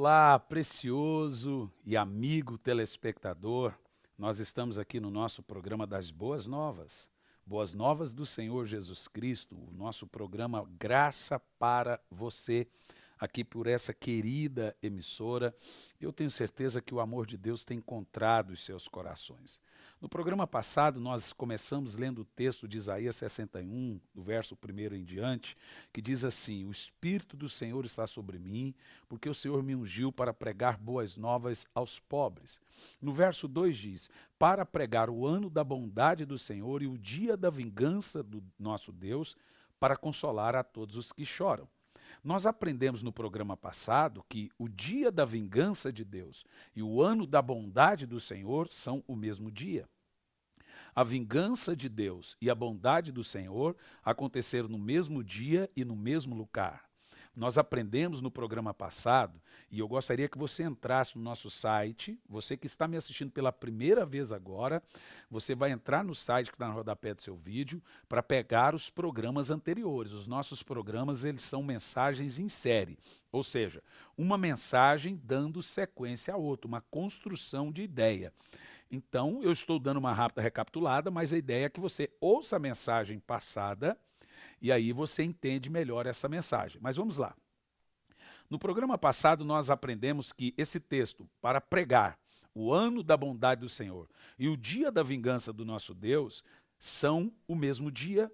Olá, precioso e amigo telespectador. Nós estamos aqui no nosso programa das Boas Novas. Boas Novas do Senhor Jesus Cristo, o nosso programa Graça para Você, aqui por essa querida emissora. Eu tenho certeza que o amor de Deus tem encontrado os seus corações. No programa passado, nós começamos lendo o texto de Isaías 61, do verso 1 em diante, que diz assim: o Espírito do Senhor está sobre mim, porque o Senhor me ungiu para pregar boas novas aos pobres. No verso 2 diz: para pregar o ano da bondade do Senhor e o dia da vingança do nosso Deus, para consolar a todos os que choram. Nós aprendemos no programa passado que o dia da vingança de Deus e o ano da bondade do Senhor são o mesmo dia. A vingança de Deus e a bondade do Senhor aconteceram no mesmo dia e no mesmo lugar. Nós aprendemos no programa passado, e eu gostaria que você entrasse no nosso site. Você que está me assistindo pela primeira vez agora, você vai entrar no site que está no rodapé do seu vídeo para pegar os programas anteriores. Os nossos programas, eles são mensagens em série, ou seja, uma mensagem dando sequência a outra, uma construção de ideia. Então, eu estou dando uma rápida recapitulada, mas a ideia é que você ouça a mensagem passada e aí você entende melhor essa mensagem. Mas vamos lá. No programa passado, nós aprendemos que esse texto, para pregar o ano da bondade do Senhor e o dia da vingança do nosso Deus, são o mesmo dia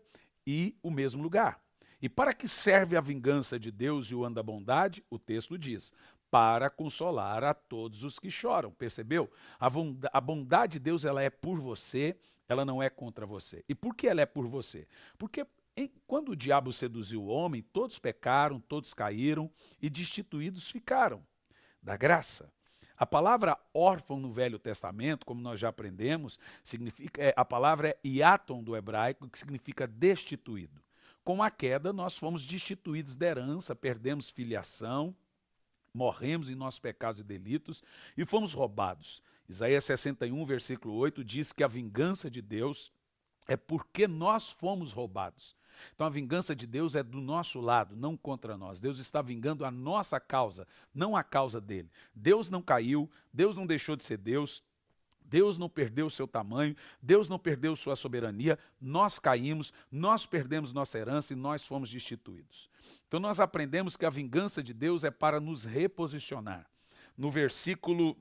e o mesmo lugar. E para que serve a vingança de Deus e o ano da bondade? O texto diz: para consolar a todos os que choram. Percebeu? A bondade de Deus, ela é por você, ela não é contra você. E por que ela é por você? Porque quando o diabo seduziu o homem, todos pecaram, todos caíram e destituídos ficaram da graça. A palavra órfão no Velho Testamento, como nós já aprendemos, a palavra é hiaton do hebraico, que significa destituído. Com a queda, nós fomos destituídos da herança, perdemos filiação, morremos em nossos pecados e delitos e fomos roubados. Isaías 61, versículo 8, diz que a vingança de Deus é porque nós fomos roubados. Então a vingança de Deus é do nosso lado, não contra nós. Deus está vingando a nossa causa, não a causa dele. Deus não caiu, Deus não deixou de ser Deus, Deus não perdeu seu tamanho, Deus não perdeu sua soberania, nós caímos, nós perdemos nossa herança e nós fomos destituídos. Então nós aprendemos que a vingança de Deus é para nos reposicionar. No versículo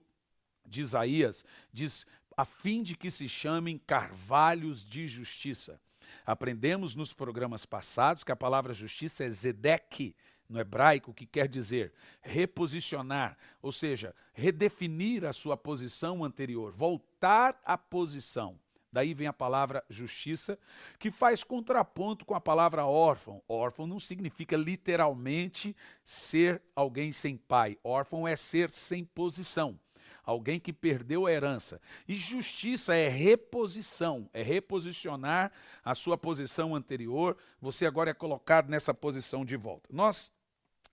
de Isaías, diz: a fim de que se chamem carvalhos de justiça. Aprendemos nos programas passados que a palavra justiça é zedek, no hebraico, que quer dizer reposicionar, ou seja, redefinir a sua posição anterior, voltar à posição. Daí vem a palavra justiça, que faz contraponto com a palavra órfão. Órfão não significa literalmente ser alguém sem pai. Órfão é ser sem posição. Alguém que perdeu a herança. E justiça é reposição, é reposicionar a sua posição anterior. Você agora é colocado nessa posição de volta. Nós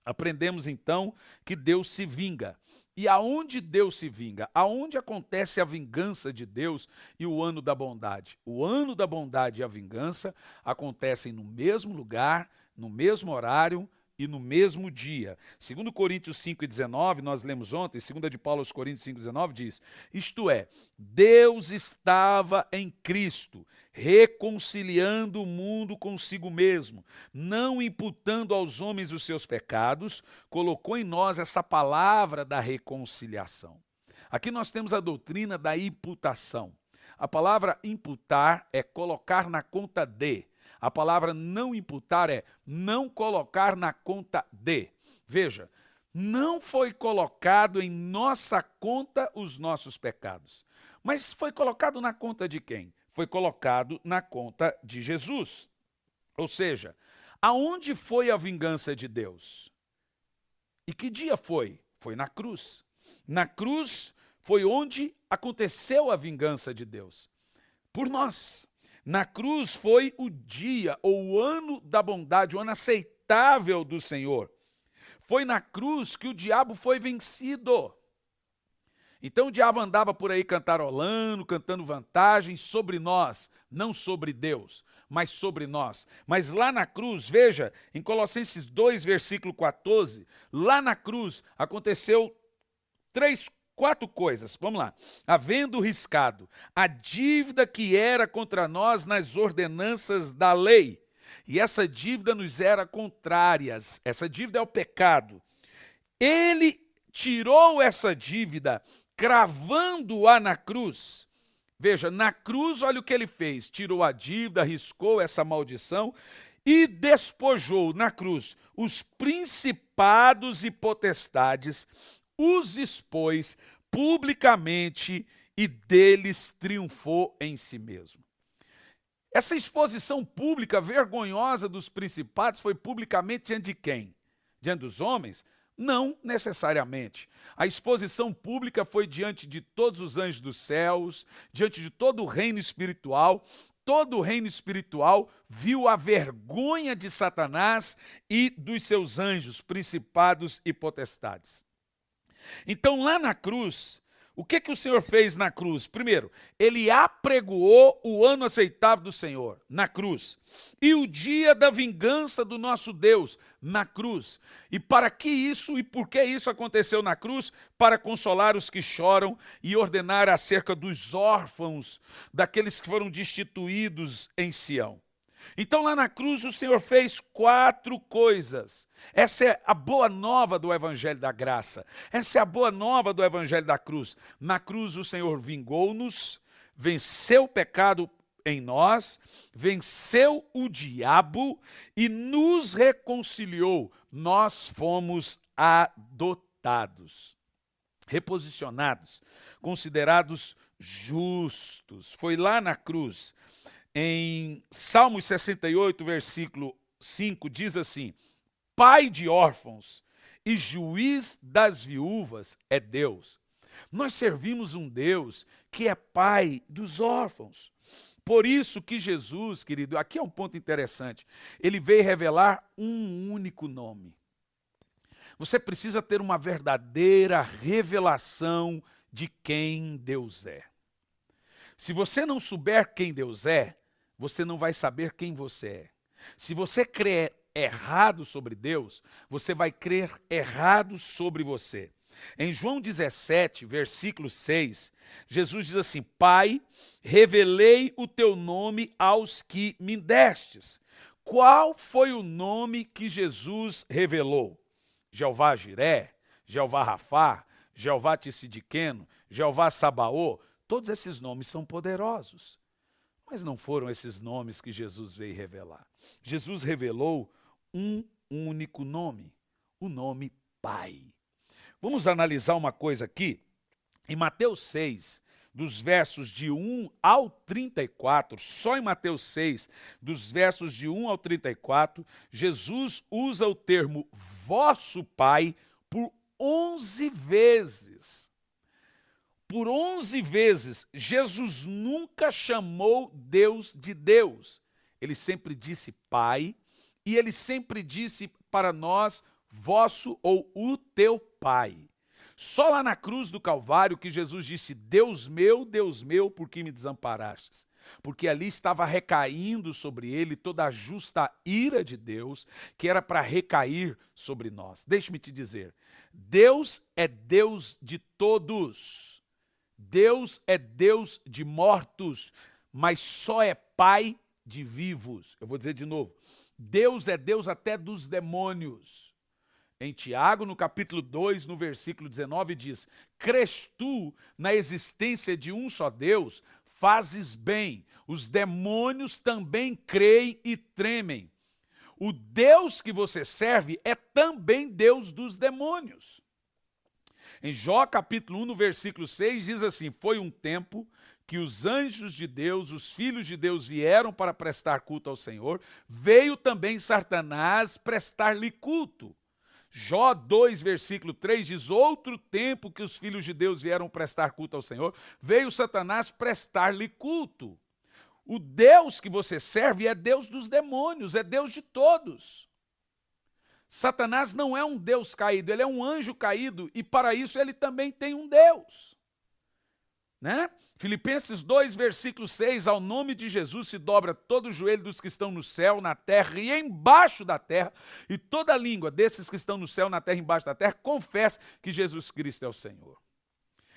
aprendemos então que Deus se vinga. E aonde Deus se vinga? Aonde acontece a vingança de Deus e o ano da bondade? O ano da bondade e a vingança acontecem no mesmo lugar, no mesmo horário e no mesmo dia. 2 Coríntios 5,19, nós lemos ontem, 2 de Paulo aos Coríntios 5,19 diz: isto é, Deus estava em Cristo, reconciliando o mundo consigo mesmo, não imputando aos homens os seus pecados, colocou em nós essa palavra da reconciliação. Aqui nós temos a doutrina da imputação. A palavra imputar é colocar na conta de. A palavra não imputar é não colocar na conta de. Veja, não foi colocado em nossa conta os nossos pecados. Mas foi colocado na conta de quem? Foi colocado na conta de Jesus. Ou seja, aonde foi a vingança de Deus? E que dia foi? Foi na cruz. Na cruz foi onde aconteceu a vingança de Deus. Por nós. Na cruz foi o dia, ou o ano da bondade, o ano aceitável do Senhor. Foi na cruz que o diabo foi vencido. Então o diabo andava por aí cantarolando, cantando vantagens sobre nós, não sobre Deus, mas sobre nós. Mas lá na cruz, veja, em Colossenses 2, versículo 14, lá na cruz aconteceu quatro coisas. Vamos lá. Havendo riscado a dívida que era contra nós nas ordenanças da lei, e essa dívida nos era contrária, essa dívida é o pecado. Ele tirou essa dívida, cravando-a na cruz. Veja, na cruz, olha o que ele fez. Tirou a dívida, riscou essa maldição e despojou na cruz os principados e potestades, os expôs publicamente e deles triunfou em si mesmo. Essa exposição pública vergonhosa dos principados foi publicamente diante de quem? Diante dos homens? Não necessariamente. A exposição pública foi diante de todos os anjos dos céus, diante de todo o reino espiritual. Todo o reino espiritual viu a vergonha de Satanás e dos seus anjos, principados e potestades. Então, lá na cruz, o que o Senhor fez na cruz? Primeiro, ele apregoou o ano aceitável do Senhor, na cruz. E o dia da vingança do nosso Deus, na cruz. E para que isso e por que isso aconteceu na cruz? Para consolar os que choram e ordenar acerca dos órfãos, daqueles que foram destituídos em Sião. Então lá na cruz o Senhor fez quatro coisas. Essa é a boa nova do Evangelho da Graça. Essa é a boa nova do Evangelho da Cruz. Na cruz o Senhor vingou-nos, venceu o pecado em nós, venceu o diabo e nos reconciliou. Nós fomos adotados, reposicionados, considerados justos. Foi lá na cruz. Em Salmos 68, versículo 5, diz assim: Pai de órfãos e juiz das viúvas é Deus. Nós servimos um Deus que é pai dos órfãos. Por isso que Jesus, querido, aqui é um ponto interessante, ele veio revelar um único nome. Você precisa ter uma verdadeira revelação de quem Deus é. Se você não souber quem Deus é, você não vai saber quem você é. Se você crer errado sobre Deus, você vai crer errado sobre você. Em João 17, versículo 6, Jesus diz assim: Pai, revelei o teu nome aos que me destes. Qual foi o nome que Jesus revelou? Jeová Jiré, Jeová Rafá, Jeová Tissidqueno, Jeová Sabaô. Todos esses nomes são poderosos. Mas não foram esses nomes que Jesus veio revelar. Jesus revelou um único nome, o nome Pai. Vamos analisar uma coisa aqui. Em Mateus 6, dos versos de 1 ao 34, só em Mateus 6, dos versos de 1 ao 34, Jesus usa o termo vosso Pai por 11 vezes. Por 11 vezes, Jesus nunca chamou Deus de Deus. Ele sempre disse Pai, e ele sempre disse para nós, vosso ou o teu Pai. Só lá na cruz do Calvário que Jesus disse, Deus meu, por que me desamparastes? Porque ali estava recaindo sobre ele toda a justa ira de Deus, que era para recair sobre nós. Deixe-me te dizer, Deus é Deus de todos. Deus é Deus de mortos, mas só é Pai de vivos. Eu vou dizer de novo, Deus é Deus até dos demônios. Em Tiago, no capítulo 2, no versículo 19, diz, crês tu na existência de um só Deus, fazes bem, os demônios também creem e tremem. O Deus que você serve é também Deus dos demônios. Em Jó capítulo 1, no versículo 6, diz assim, foi um tempo que os anjos de Deus, os filhos de Deus vieram para prestar culto ao Senhor, veio também Satanás prestar-lhe culto. Jó 2, versículo 3, diz, outro tempo que os filhos de Deus vieram prestar culto ao Senhor, veio Satanás prestar-lhe culto. O Deus que você serve é Deus dos demônios, é Deus de todos. Satanás não é um Deus caído, ele é um anjo caído e para isso ele também tem um Deus. né? Filipenses 2, versículo 6, ao nome de Jesus se dobra todo o joelho dos que estão no céu, na terra e embaixo da terra, e toda língua desses que estão no céu, na terra e embaixo da terra, confessa que Jesus Cristo é o Senhor.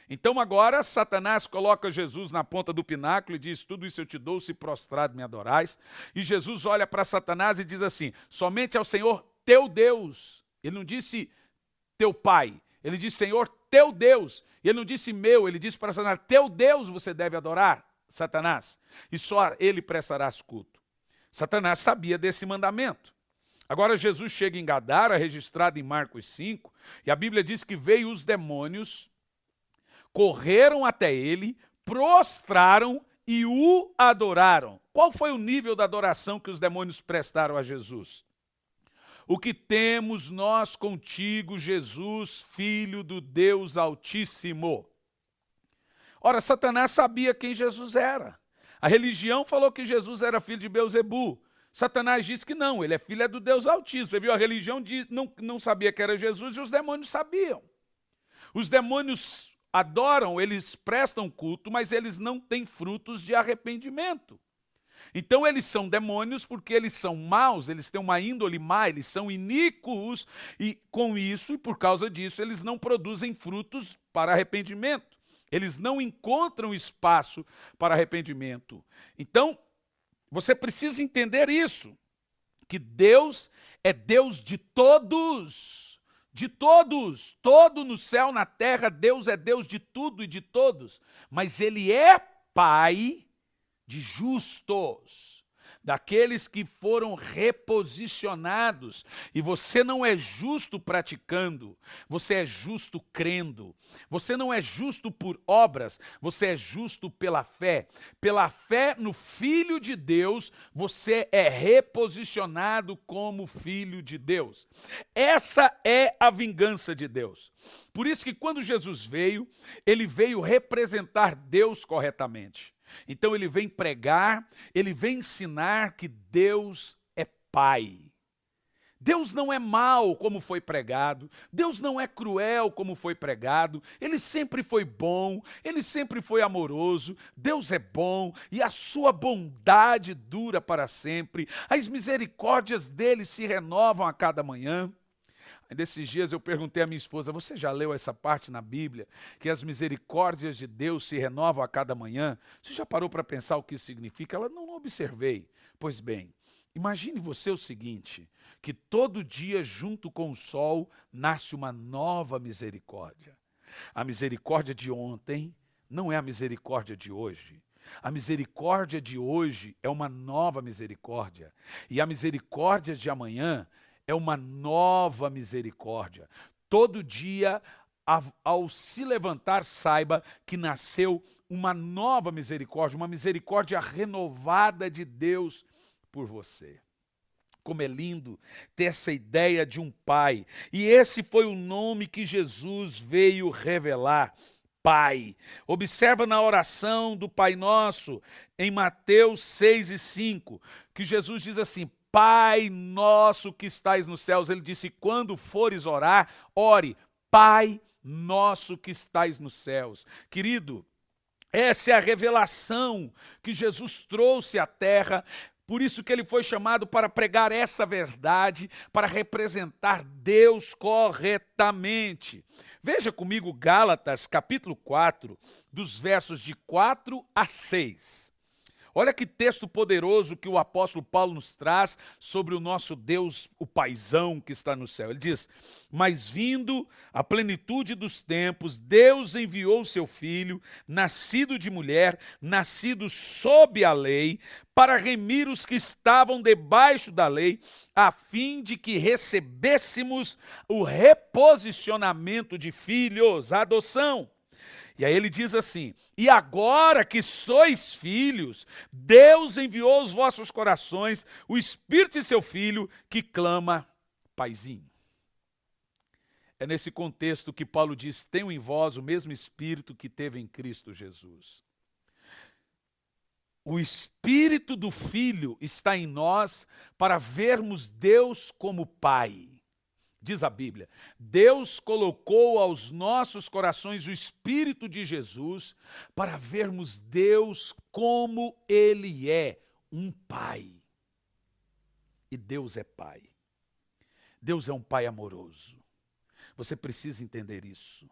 Então agora Satanás coloca Jesus na ponta do pináculo e diz, tudo isso eu te dou se prostrado me adorais. E Jesus olha para Satanás e diz assim, somente ao Senhor teu Deus. Ele não disse teu pai, ele disse Senhor teu Deus. E ele não disse meu, ele disse para Satanás, teu Deus você deve adorar, Satanás, e só ele prestarás culto. Satanás sabia desse mandamento. Agora Jesus chega em Gadara, registrado em Marcos 5, e a Bíblia diz que veio os demônios, correram até ele, prostraram e o adoraram. Qual foi o nível da adoração que os demônios prestaram a Jesus? O que temos nós contigo, Jesus, Filho do Deus Altíssimo? Ora, Satanás sabia quem Jesus era. A religião falou que Jesus era filho de Belzebu. Satanás disse que não, ele é filho do Deus Altíssimo. Você viu, a religião não sabia que era Jesus e os demônios sabiam. Os demônios adoram, eles prestam culto, mas eles não têm frutos de arrependimento. Então eles são demônios porque eles são maus, eles têm uma índole má, eles são iníquos e com isso e por causa disso eles não produzem frutos para arrependimento. Eles não encontram espaço para arrependimento. Então você precisa entender isso, que Deus é Deus de todos. De todos, todo no céu, na terra, Deus é Deus de tudo e de todos, mas Ele é Pai de justos, daqueles que foram reposicionados, e você não é justo praticando, você é justo crendo, você não é justo por obras, você é justo pela fé no Filho de Deus, você é reposicionado como Filho de Deus. Essa é a vingança de Deus. Por isso que quando Jesus veio, ele veio representar Deus corretamente. Então ele vem pregar, ele vem ensinar que Deus é Pai. Deus não é mau como foi pregado, Deus não é cruel como foi pregado, Ele sempre foi bom, Ele sempre foi amoroso, Deus é bom e a sua bondade dura para sempre, as misericórdias dele se renovam a cada manhã. Desses dias eu perguntei à minha esposa, você já leu essa parte na Bíblia, que as misericórdias de Deus se renovam a cada manhã? Você já parou para pensar o que isso significa? Ela, não observei. Pois bem, imagine você o seguinte, que todo dia junto com o sol nasce uma nova misericórdia. A misericórdia de ontem não é a misericórdia de hoje. A misericórdia de hoje é uma nova misericórdia. E a misericórdia de amanhã é uma nova misericórdia. Todo dia, ao se levantar, saiba que nasceu uma nova misericórdia, uma misericórdia renovada de Deus por você. Como é lindo ter essa ideia de um pai. E esse foi o nome que Jesus veio revelar. Pai. Observa na oração do Pai Nosso, em Mateus 6:5, que Jesus diz assim, Pai nosso que estais nos céus. Ele disse, quando fores orar, ore, Pai nosso que estais nos céus. Querido, essa é a revelação que Jesus trouxe à terra, por isso que ele foi chamado para pregar essa verdade, para representar Deus corretamente. Veja comigo Gálatas, capítulo 4, dos versos de 4 a 6. Olha que texto poderoso que o apóstolo Paulo nos traz sobre o nosso Deus, o Paizão que está no céu. Ele diz, mas vindo a plenitude dos tempos, Deus enviou o seu Filho, nascido de mulher, nascido sob a lei, para remir os que estavam debaixo da lei, a fim de que recebêssemos o reposicionamento de filhos, a adoção. E aí ele diz assim, e agora que sois filhos, Deus enviou aos vossos corações o Espírito de seu Filho que clama, Paizinho. É nesse contexto que Paulo diz, tenho em vós o mesmo Espírito que teve em Cristo Jesus. O Espírito do Filho está em nós para vermos Deus como Pai. diz a Bíblia, Deus colocou aos nossos corações o Espírito de Jesus para vermos Deus como Ele é, um Pai. E Deus é Pai. Deus é um Pai amoroso. Você precisa entender isso.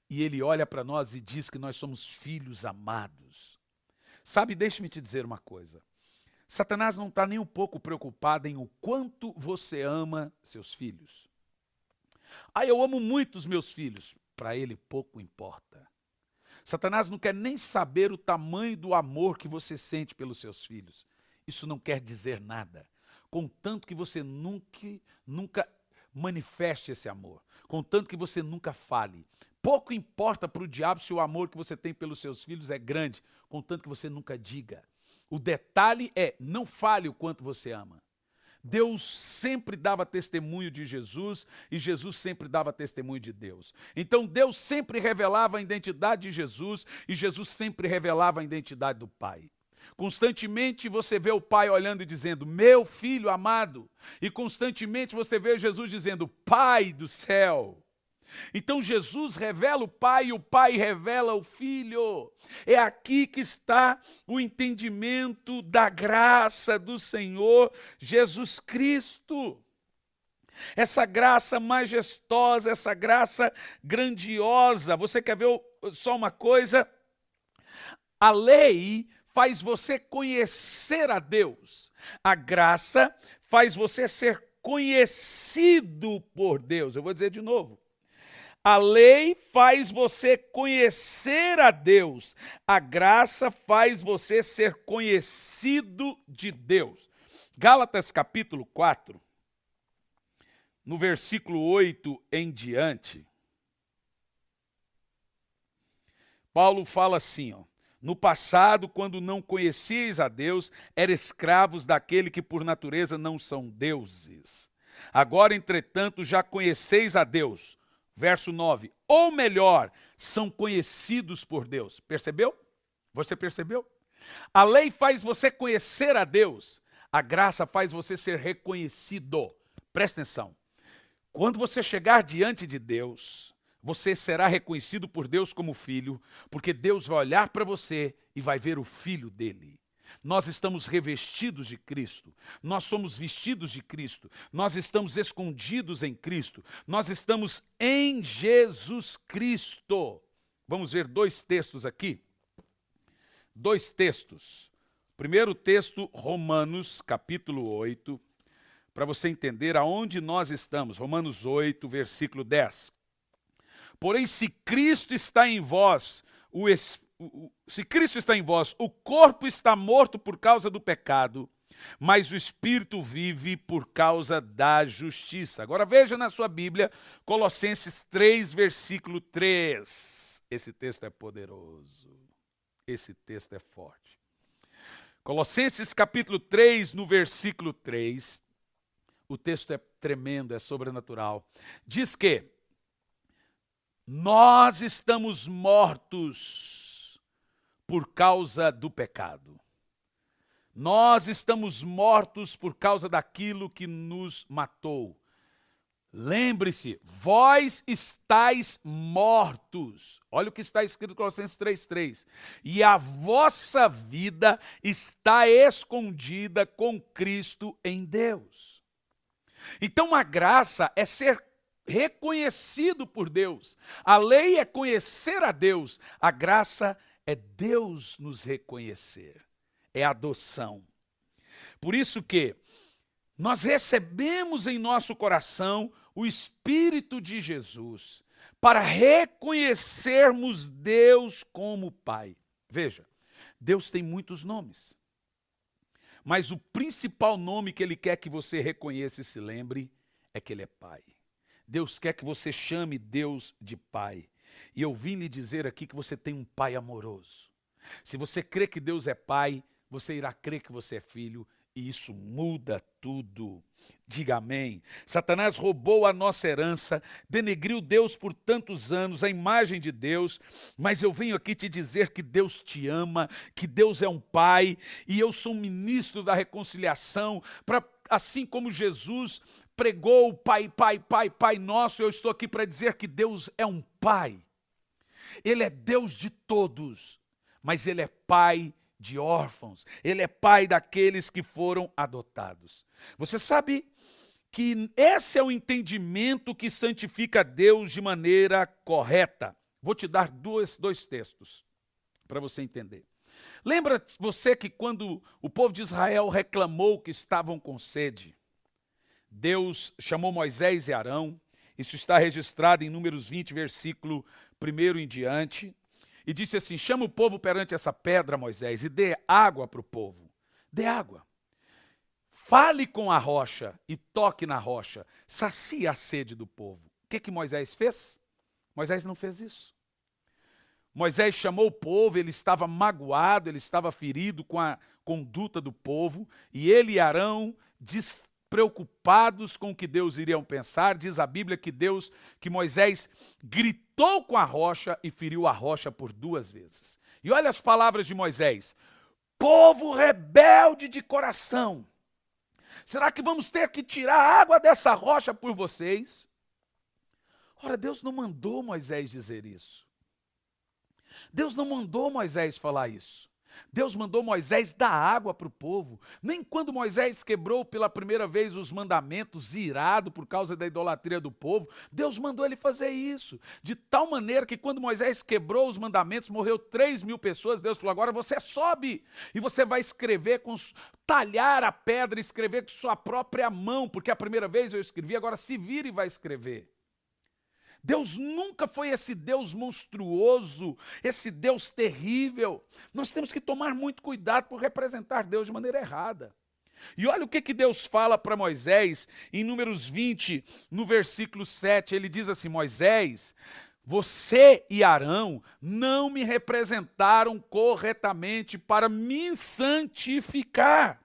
E Ele olha para nós e diz que nós somos filhos amados. Sabe, deixe-me te dizer uma coisa. Satanás não está nem um pouco preocupado em o quanto você ama seus filhos. Eu amo muito os meus filhos. Para ele pouco importa. Satanás não quer nem saber o tamanho do amor que você sente pelos seus filhos. Isso não quer dizer nada. Contanto que você nunca manifeste esse amor. Contanto que você nunca fale. Pouco importa para o diabo se o amor que você tem pelos seus filhos é grande. Contanto que você nunca diga. O detalhe é, não fale o quanto você ama. Deus sempre dava testemunho de Jesus e Jesus sempre dava testemunho de Deus. Então Deus sempre revelava a identidade de Jesus e Jesus sempre revelava a identidade do Pai. Constantemente você vê o Pai olhando e dizendo, meu filho amado. E constantemente você vê Jesus dizendo, Pai do céu. Então Jesus revela o Pai e o Pai revela o Filho. É aqui que está o entendimento da graça do Senhor Jesus Cristo. Essa graça majestosa, essa graça grandiosa. Você quer ver só uma coisa? A lei faz você conhecer a Deus. A graça faz você ser conhecido por Deus. Eu vou dizer de novo. A lei faz você conhecer a Deus. A graça faz você ser conhecido de Deus. Gálatas capítulo 4, no versículo 8 em diante, Paulo fala assim, no passado, quando não conhecieis a Deus, eram escravos daquele que por natureza não são deuses. Agora, entretanto, já conheceis a Deus. Verso 9, ou melhor, são conhecidos por Deus. Percebeu? Você percebeu? A lei faz você conhecer a Deus. A graça faz você ser reconhecido. Presta atenção. Quando você chegar diante de Deus, você será reconhecido por Deus como filho, porque Deus vai olhar para você e vai ver o filho dele. Nós estamos revestidos de Cristo, nós somos vestidos de Cristo, nós estamos escondidos em Cristo, nós estamos em Jesus Cristo. Vamos ver dois textos aqui. Dois textos. Primeiro texto, Romanos, capítulo 8, para você entender aonde nós estamos. Romanos 8, versículo 10. Porém, se Cristo está em vós, o corpo está morto por causa do pecado, mas o Espírito vive por causa da justiça. Agora veja na sua Bíblia, Colossenses 3, versículo 3. Esse texto é poderoso. Esse texto é forte. Colossenses capítulo 3, no versículo 3. O texto é tremendo, é sobrenatural. Diz que nós estamos mortos por causa do pecado. Nós estamos mortos por causa daquilo que nos matou. Lembre-se, vós estáis mortos. Olha o que está escrito em Colossenses 3:3. E a vossa vida está escondida com Cristo em Deus. Então a graça é ser reconhecido por Deus. A lei é conhecer a Deus. A graça é Deus nos reconhecer. É adoção. Por isso que nós recebemos em nosso coração o Espírito de Jesus para reconhecermos Deus como Pai. Veja, Deus tem muitos nomes. Mas o principal nome que Ele quer que você reconheça e se lembre é que Ele é Pai. Deus quer que você chame Deus de Pai. E eu vim lhe dizer aqui que você tem um Pai amoroso. Se você crê que Deus é Pai, você irá crer que você é filho E isso muda tudo. Diga amém. Satanás roubou a nossa herança, denegriu Deus por tantos anos, a imagem de Deus, mas eu venho aqui te dizer que Deus te ama, que Deus é um pai, e eu sou um ministro da reconciliação, assim como Jesus pregou o Pai, Pai, Pai, Pai nosso, eu estou aqui para dizer que Deus é um pai. Ele é Deus de todos, mas Ele é pai de órfãos. Ele é pai daqueles que foram adotados. Você sabe que esse é o entendimento que santifica Deus de maneira correta. Vou te dar dois textos para você entender. Lembra você que quando o povo de Israel reclamou que estavam com sede, Deus chamou Moisés e Arão, isso está registrado em Números 20, versículo 1 em diante, e disse assim: chama o povo perante essa pedra, Moisés, e dê água para o povo. Dê água. Fale com a rocha e toque na rocha. Sacie a sede do povo. O que Moisés fez? Moisés não fez isso. Moisés chamou o povo, ele estava magoado, ele estava ferido com a conduta do povo, e ele e Arão, despreocupados com o que Deus iria pensar, diz a Bíblia que Moisés gritou com a rocha e feriu a rocha por 2 vezes. E olha as palavras de Moisés: povo rebelde de coração, será que vamos ter que tirar a água dessa rocha por vocês? Ora, Deus não mandou Moisés dizer isso. Deus não mandou Moisés falar isso. Deus mandou Moisés dar água para o povo. Nem quando Moisés quebrou pela primeira vez os mandamentos, irado por causa da idolatria do povo, Deus mandou ele fazer isso. De tal maneira que quando Moisés quebrou os mandamentos, morreu 3.000 pessoas, Deus falou: agora você sobe e você vai escrever talhar a pedra, escrever com sua própria mão, porque a primeira vez eu escrevi, agora se vira e vai escrever. Deus nunca foi esse Deus monstruoso, esse Deus terrível. Nós temos que tomar muito cuidado por representar Deus de maneira errada. E olha o que Deus fala para Moisés em Números 20, no versículo 7. Ele diz assim: Moisés, você e Arão não me representaram corretamente para me santificar.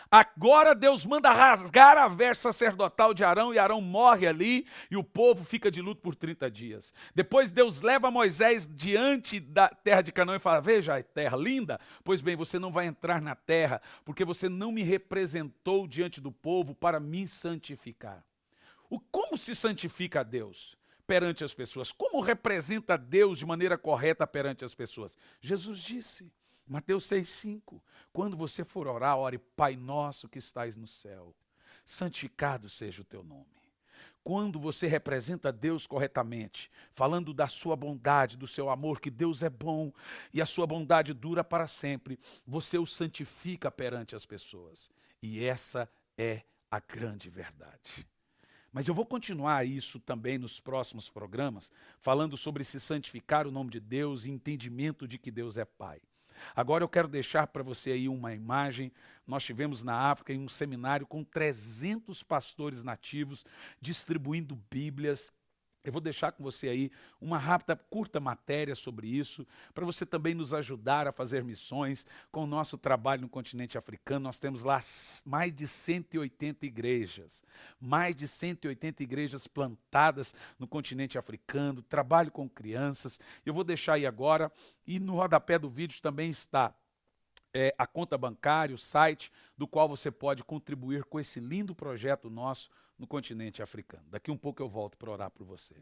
Agora Deus manda rasgar a veste sacerdotal de Arão, e Arão morre ali, e o povo fica de luto por 30 dias. Depois Deus leva Moisés diante da terra de Canaã e fala: veja a terra linda, pois bem, você não vai entrar na terra, porque você não me representou diante do povo para me santificar. Como se santifica a Deus perante as pessoas? Como representa Deus de maneira correta perante as pessoas? Jesus disse, Mateus 6,5, quando você for orar, ore: Pai nosso que estais no céu, santificado seja o teu nome. Quando você representa Deus corretamente, falando da sua bondade, do seu amor, que Deus é bom e a sua bondade dura para sempre, você o santifica perante as pessoas. E essa é a grande verdade. Mas eu vou continuar isso também nos próximos programas, falando sobre se santificar o nome de Deus e entendimento de que Deus é Pai. Agora eu quero deixar para você aí uma imagem. Nós tivemos na África em um seminário com 300 pastores nativos distribuindo Bíblias. Eu vou deixar com você aí uma rápida, curta matéria sobre isso, para você também nos ajudar a fazer missões com o nosso trabalho no continente africano. Nós temos lá mais de 180 igrejas, plantadas no continente africano, trabalho com crianças. Eu vou deixar aí agora, e no rodapé do vídeo também está a conta bancária, o site, do qual você pode contribuir com esse lindo projeto nosso no continente africano. Daqui um pouco eu volto para orar por você.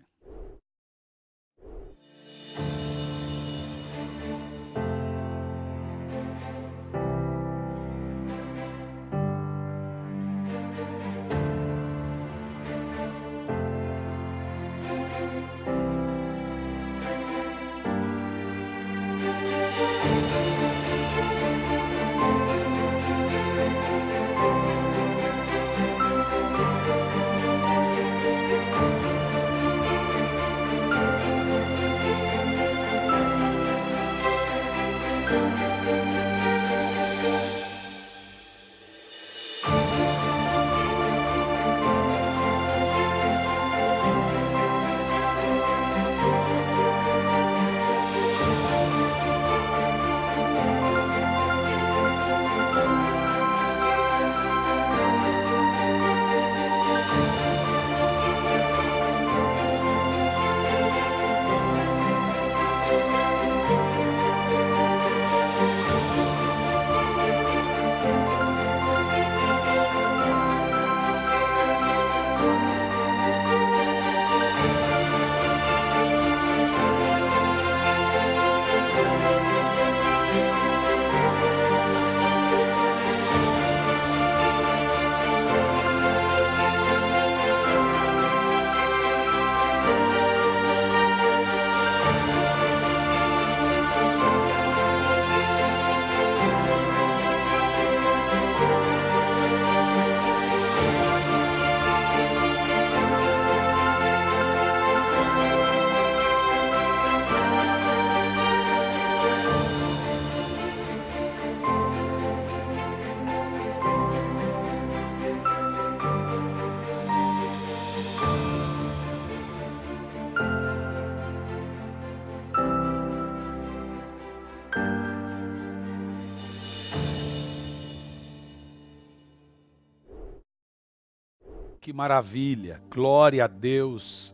Que maravilha, glória a Deus,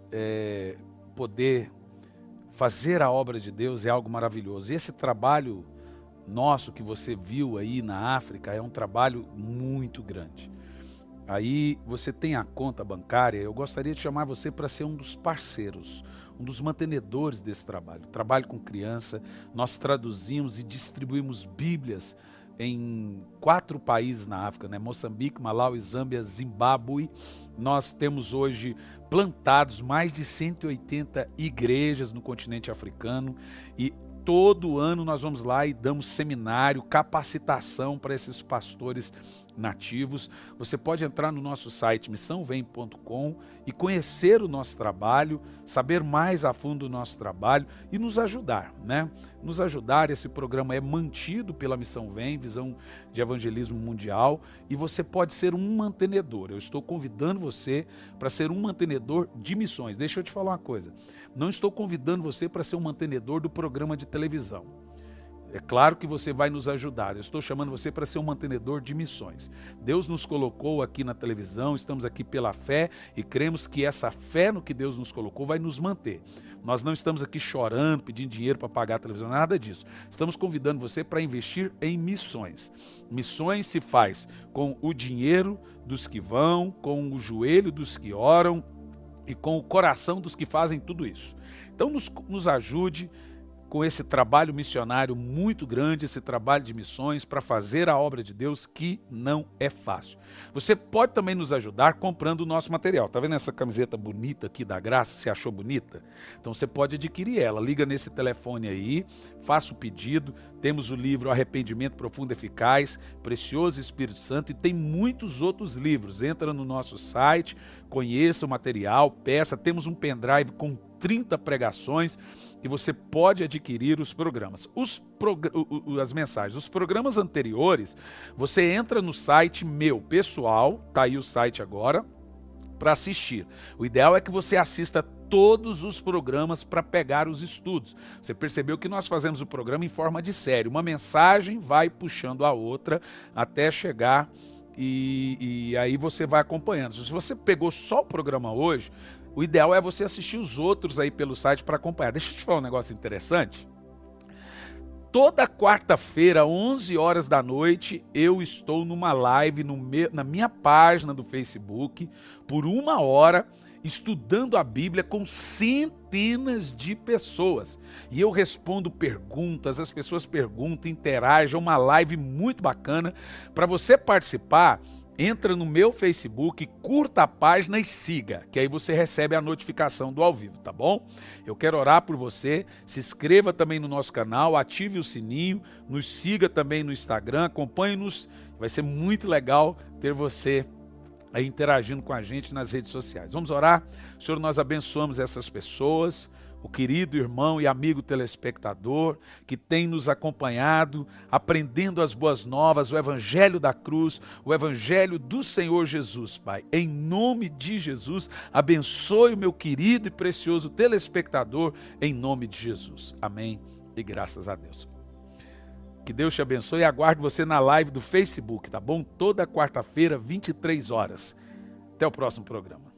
poder fazer a obra de Deus é algo maravilhoso. Esse trabalho nosso que você viu aí na África é um trabalho muito grande. Aí você tem a conta bancária, eu gostaria de chamar você para ser um dos parceiros, um dos mantenedores desse trabalho. Trabalho com criança, nós traduzimos e distribuímos Bíblias em 4 países na África, né? Moçambique, Malawi, Zâmbia, Zimbábue. Nós temos hoje plantados mais de 180 igrejas no continente africano e todo ano nós vamos lá e damos seminário, capacitação para esses pastores nativos. Você pode entrar no nosso site missãovem.com e conhecer o nosso trabalho, saber mais a fundo do nosso trabalho e nos ajudar, né? Nos ajudar, esse programa é mantido pela Missão Vem, Visão de Evangelismo Mundial, e você pode ser um mantenedor. Eu estou convidando você para ser um mantenedor de missões. Deixa eu te falar uma coisa, não estou convidando você para ser um mantenedor do programa de televisão. É claro que você vai nos ajudar, eu estou chamando você para ser um mantenedor de missões. Deus nos colocou aqui na televisão, estamos aqui pela fé e cremos que essa fé no que Deus nos colocou vai nos manter. Nós não estamos aqui chorando, pedindo dinheiro para pagar a televisão, nada disso. Estamos convidando você para investir em missões. Missões se faz com o dinheiro dos que vão, com o joelho dos que oram e com o coração dos que fazem tudo isso. Então nos ajude com esse trabalho missionário muito grande, esse trabalho de missões para fazer a obra de Deus, que não é fácil. Você pode também nos ajudar comprando o nosso material. Tá vendo essa camiseta bonita aqui da Graça? Você achou bonita? Então você pode adquirir ela. Liga nesse telefone aí, faça o pedido. Temos o livro Arrependimento Profundo e Eficaz, Precioso Espírito Santo, e tem muitos outros livros. Entra no nosso site, conheça o material, peça. Temos um pendrive com 30 pregações e você pode adquirir os programas. As mensagens, os programas anteriores, você entra no site meu pessoal, tá aí o site agora, para assistir. O ideal é que você assista todos os programas para pegar os estudos. Você percebeu que nós fazemos o programa em forma de série. Uma mensagem vai puxando a outra até chegar e aí você vai acompanhando. Se você pegou só o programa hoje, o ideal é você assistir os outros aí pelo site para acompanhar. Deixa eu te falar um negócio interessante. Toda quarta-feira, 11 horas da noite, eu estou numa live na minha página do Facebook, por 1 hora, estudando a Bíblia com centenas de pessoas. E eu respondo perguntas, as pessoas perguntam, interagem, é uma live muito bacana. Para você participar, entra no meu Facebook, curta a página e siga, que aí você recebe a notificação do ao vivo, tá bom? Eu quero orar por você, se inscreva também no nosso canal, ative o sininho, nos siga também no Instagram, acompanhe-nos, vai ser muito legal ter você aí interagindo com a gente nas redes sociais. Vamos orar? Senhor, nós abençoamos essas pessoas, o querido irmão e amigo telespectador que tem nos acompanhado, aprendendo as boas novas, o evangelho da cruz, o evangelho do Senhor Jesus, Pai. Em nome de Jesus, abençoe o meu querido e precioso telespectador, em nome de Jesus. Amém e graças a Deus. Que Deus te abençoe e aguardo você na live do Facebook, tá bom? Toda quarta-feira, 23 horas. Até o próximo programa.